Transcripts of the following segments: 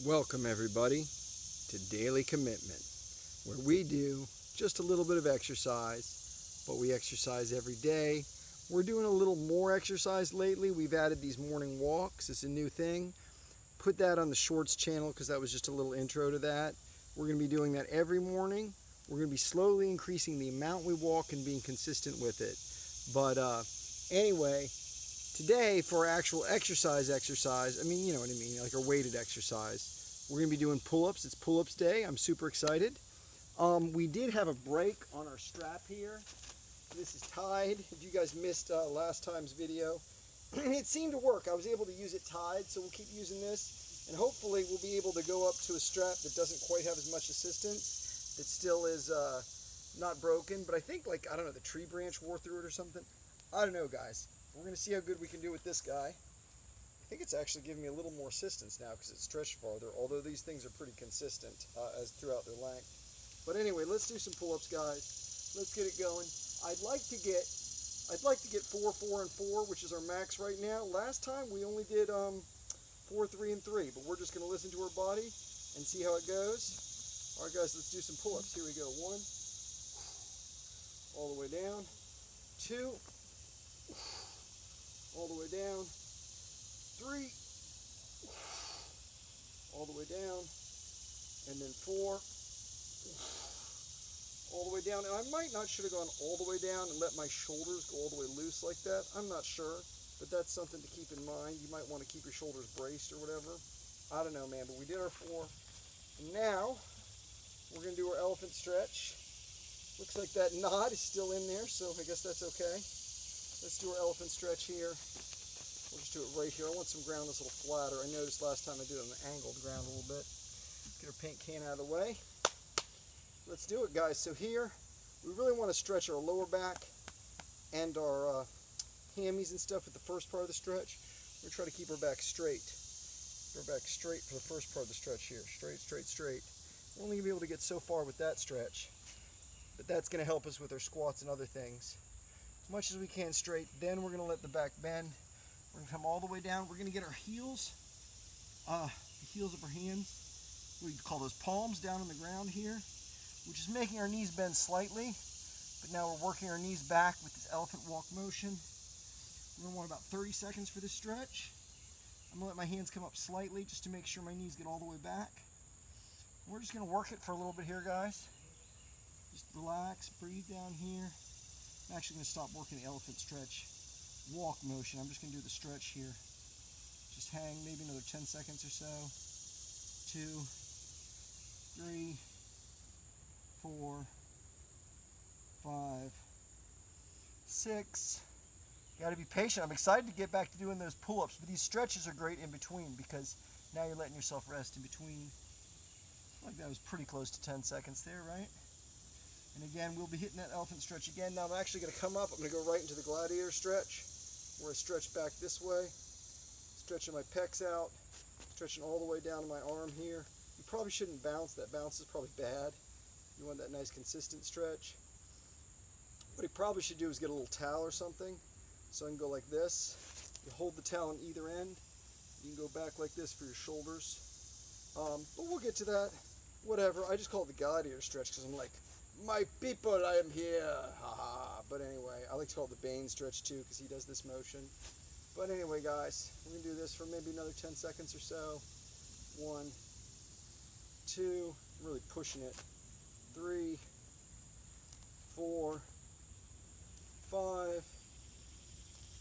Welcome everybody to Daily Commitment, where we do just a little bit of exercise, but we exercise every day. We're doing a little more exercise lately. We've added these morning walks. It's a new thing. Put that on the Shorts channel because that was just a little intro to that. We're going to be doing that every morning. We're going to be slowly increasing the amount we walk and being consistent with it. But anyway, today for our actual exercise, I mean, you know what I mean, like our weighted exercise, we're going to be doing pull-ups. It's pull-ups day. I'm super excited. We did have a break on our strap here. This is tied. If you guys missed last time's video, it seemed to work. I was able to use it tied, so we'll keep using this, and hopefully we'll be able to go up to a strap that doesn't quite have as much assistance. It still is not broken, but I think, like, I don't know, the tree branch wore through it or something. I don't know, guys. We're going to see how good we can do with this guy. I think it's actually giving me a little more assistance now because it's stretched farther, although these things are pretty consistent as throughout their length. But anyway, let's do some pull-ups, guys. Let's get it going. I'd like to get 4, 4, and 4, which is our max right now. Last time we only did 4, 3, and 3, but we're just going to listen to our body and see how it goes. All right, guys, let's do some pull-ups. Here we go. 1, all the way down. 2, all the way down. 3, all the way down. And then 4, all the way down. And I might not should have gone all the way down and let my shoulders go all the way loose like that. I'm not sure, but that's something to keep in mind. You might want to keep your shoulders braced or whatever. I don't know, man, but we did our 4. And now we're going to do our elephant stretch. Looks like that knot is still in there, so I guess that's okay. Let's do our elephant stretch here. We'll just do it right here. I want some ground that's a little flatter. I noticed last time I did it on the angled ground a little bit. Get our paint can out of the way. Let's do it, guys. So here, we really want to stretch our lower back and our hammies and stuff with the first part of the stretch. We're going to try to keep our back straight. Keep our back straight for the first part of the stretch here. Straight, straight, straight. We're only going to be able to get so far with that stretch, but that's going to help us with our squats and other things. As much as we can straight. Then we're going to let the back bend. We're going to come all the way down. We're going to get our heels, the heels of our hands, we call those palms, down on the ground here, which is making our knees bend slightly. But now we're working our knees back with this elephant walk motion. We're going to want about 30 seconds for this stretch. I'm going to let my hands come up slightly just to make sure my knees get all the way back. We're just going to work it for a little bit here, guys. Just relax, breathe down here. I'm actually going to stop working the elephant stretch walk motion. I'm just going to do the stretch here. Just hang maybe another 10 seconds or so. 2, 3, 4, 5, 6. Got to be patient. I'm excited to get back to doing those pull-ups, but these stretches are great in between because now you're letting yourself rest in between. Like that was pretty close to 10 seconds there, right? And again, we'll be hitting that elephant stretch again. Now I'm actually going to come up. I'm going to go right into the Gladiator Stretch, where I stretch back this way, stretching my pecs out, stretching all the way down to my arm here. You probably shouldn't bounce. That bounce is probably bad. You want that nice consistent stretch. What you probably should do is get a little towel or something, so I can go like this. You hold the towel on either end. You can go back like this for your shoulders. But we'll get to that. Whatever. I just call it the Gladiator Stretch because I'm like, my people, I am here. Haha. But anyway, I like to call it the Bane Stretch too because he does this motion. But anyway, guys, we're going to do this for maybe another 10 seconds or so. 1, 2, I'm really pushing it. 3, 4, 5,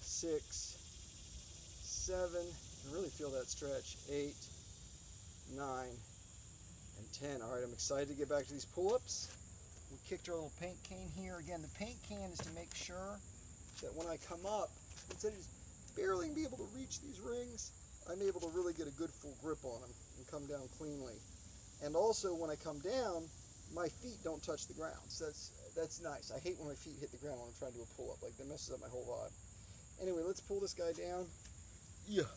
6, 7. I really feel that stretch. 8, 9, and 10. All right, I'm excited to get back to these pull-ups. We kicked our little paint can here. Again, the paint can is to make sure that when I come up, instead of just barely be able to reach these rings, I'm able to really get a good full grip on them and come down cleanly. And also, when I come down, my feet don't touch the ground. So that's nice. I hate when my feet hit the ground when I'm trying to do a pull-up. Like, that messes up my whole vibe. Anyway, let's pull this guy down. Yeah.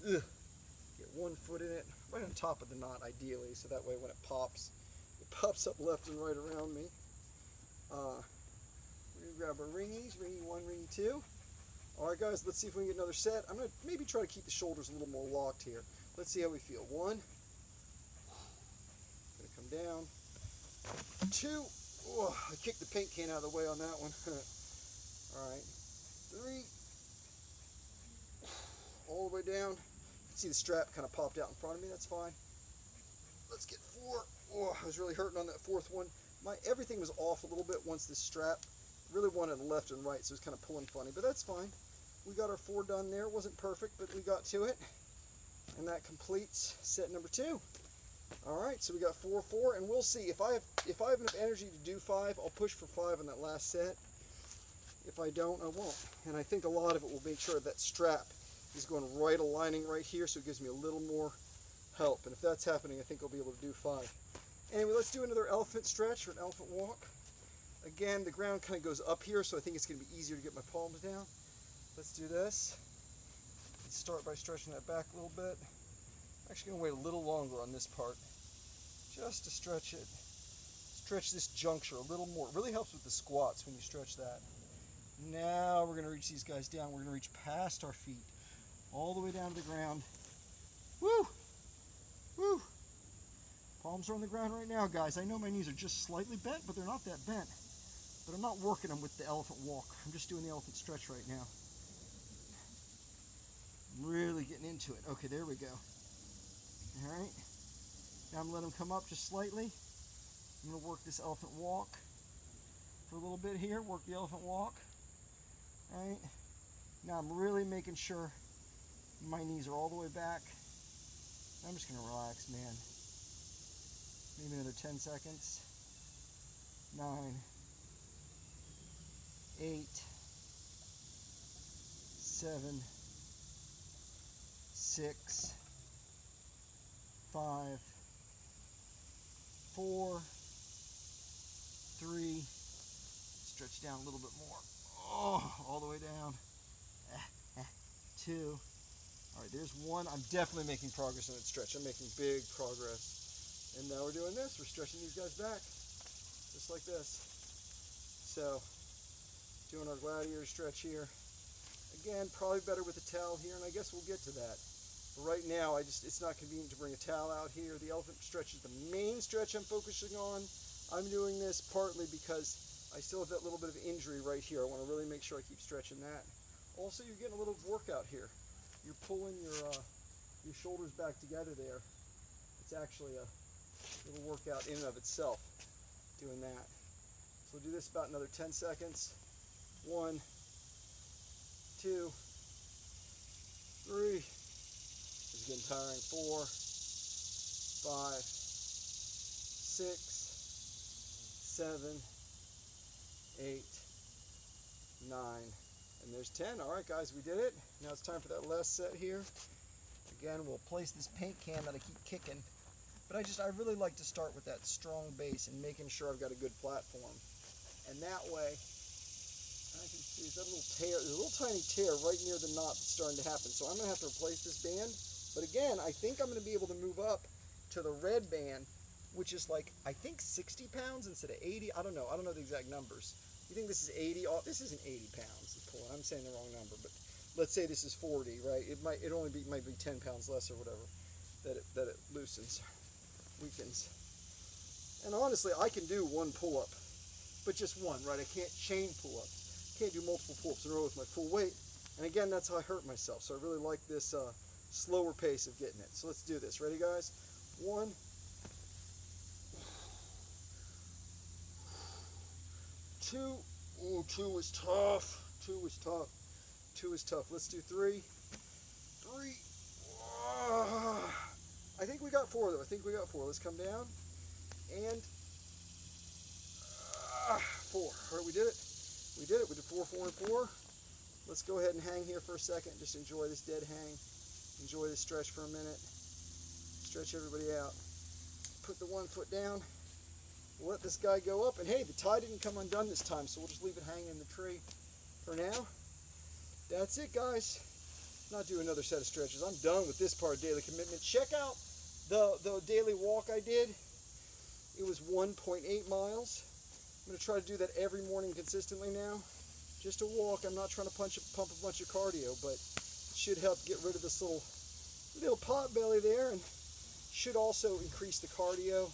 Ugh. Get one foot in it, right on top of the knot, ideally, so that way when it pops up left and right around me. We're going to grab our ringies, ringy 1, ringy 2. All right, guys, let's see if we can get another set. I'm going to maybe try to keep the shoulders a little more locked here. Let's see how we feel. 1, Come down. 2. Oh, I kicked the paint can out of the way on that one. All right. 3. All the way down. You can see the strap kind of popped out in front of me. That's fine. Let's get 4. Oh, I was really hurting on that 4th one. Everything was off a little bit once this strap really wanted left and right, so it was kind of pulling funny, but that's fine. We got our 4 done there. It wasn't perfect, but we got to it. And that completes set number 2. All right, so we got 4, 4, and we'll see. If I have enough energy to do 5, I'll push for 5 on that last set. If I don't, I won't. And I think a lot of it will make sure that strap is going right aligning right here, so it gives me a little more help. And if that's happening, I think I'll be able to do 5. Anyway, let's do another elephant stretch or an elephant walk. Again, the ground kind of goes up here, so I think it's going to be easier to get my palms down. Let's do this. Let's start by stretching that back a little bit. I'm actually going to wait a little longer on this part, just to stretch it. Stretch this juncture a little more. It really helps with the squats when you stretch that. Now we're going to reach these guys down. We're going to reach past our feet, all the way down to the ground. Woo! Woo! Palms are on the ground right now, guys. I know my knees are just slightly bent, but they're not that bent. But I'm not working them with the elephant walk. I'm just doing the elephant stretch right now. I'm really getting into it. Okay, there we go. All right. Now I'm letting them come up just slightly. I'm going to work this elephant walk for a little bit here. Work the elephant walk. All right. Now I'm really making sure my knees are all the way back. I'm just going to relax, man. Maybe another 10 seconds. 9, 8, 7, 6, 5, 4, 3. Stretch down a little bit more. Oh, all the way down. 2. All right, there's 1. I'm definitely making progress on that stretch. I'm making big progress. And now we're doing this. We're stretching these guys back, just like this. So, doing our gladiator stretch here. Again, probably better with a towel here, and I guess we'll get to that. But right now, it's not convenient to bring a towel out here. The elephant stretch is the main stretch I'm focusing on. I'm doing this partly because I still have that little bit of injury right here. I want to really make sure I keep stretching that. Also, you're getting a little workout here. You're pulling your shoulders back together there. It's actually a little workout in and of itself, doing that. So we'll do this about another 10 seconds. 1, 2, 3. This is getting tiring. 4, 5, 6, 7, 8, 9, and there's 10. All right, guys, we did it. Now it's time for that last set here. Again, we'll place this paint can that I keep kicking. But I really like to start with that strong base and making sure I've got a good platform. And that way, I can see that little tear, there's a little tiny tear right near the knot that's starting to happen. So I'm going to have to replace this band. But again, I think I'm going to be able to move up to the red band, which is like, I think 60 pounds instead of 80. I don't know the exact numbers. You think this is 80? Oh, this isn't 80 pounds. I'm saying the wrong number, but let's say this is 40, right? It might be 10 pounds less or whatever that it loosens. Weakens. And honestly, I can do 1 pull-up, but just 1, right? I can't chain pull-ups. Can't do multiple pull-ups in a row with my full weight. And again, that's how I hurt myself. So I really like this slower pace of getting it. So let's do this. Ready, guys? 1, 2. Ooh, 2 is tough. 2 is tough. 2 is tough. Let's do 3. 3. I think we got 4 though. I think we got 4. Let's come down. And 4. All right, we did it. We did it. We did 4, 4, and 4. Let's go ahead and hang here for a second. Just enjoy this dead hang. Enjoy this stretch for a minute. Stretch everybody out. Put the 1 foot down. We'll let this guy go up. And hey, the tie didn't come undone this time, so we'll just leave it hanging in the tree for now. That's it, guys. Not do another set of stretches. I'm done with this part of daily commitment. Check out the daily walk I did. It was 1.8 miles. I'm going to try to do that every morning consistently now. Just a walk. I'm not trying to pump a bunch of cardio, but it should help get rid of this little pot belly there, and should also increase the cardio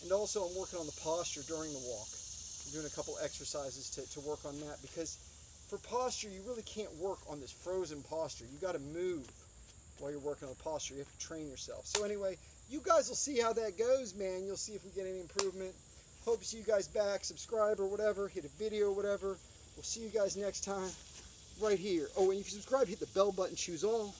And also I'm working on the posture during the walk. I'm doing a couple exercises to work on that, because for posture, you really can't work on this frozen posture. You got to move while you're working on the posture. You have to train yourself. So anyway, you guys will see how that goes, man. You'll see if we get any improvement. Hope to see you guys back. Subscribe or whatever. Hit a video or whatever. We'll see you guys next time right here. Oh, and if you subscribe, hit the bell button, choose all.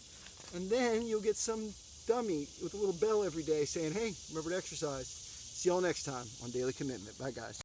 And then you'll get some dummy with a little bell every day saying, hey, remember to exercise. See y'all next time on Daily Commitment. Bye, guys.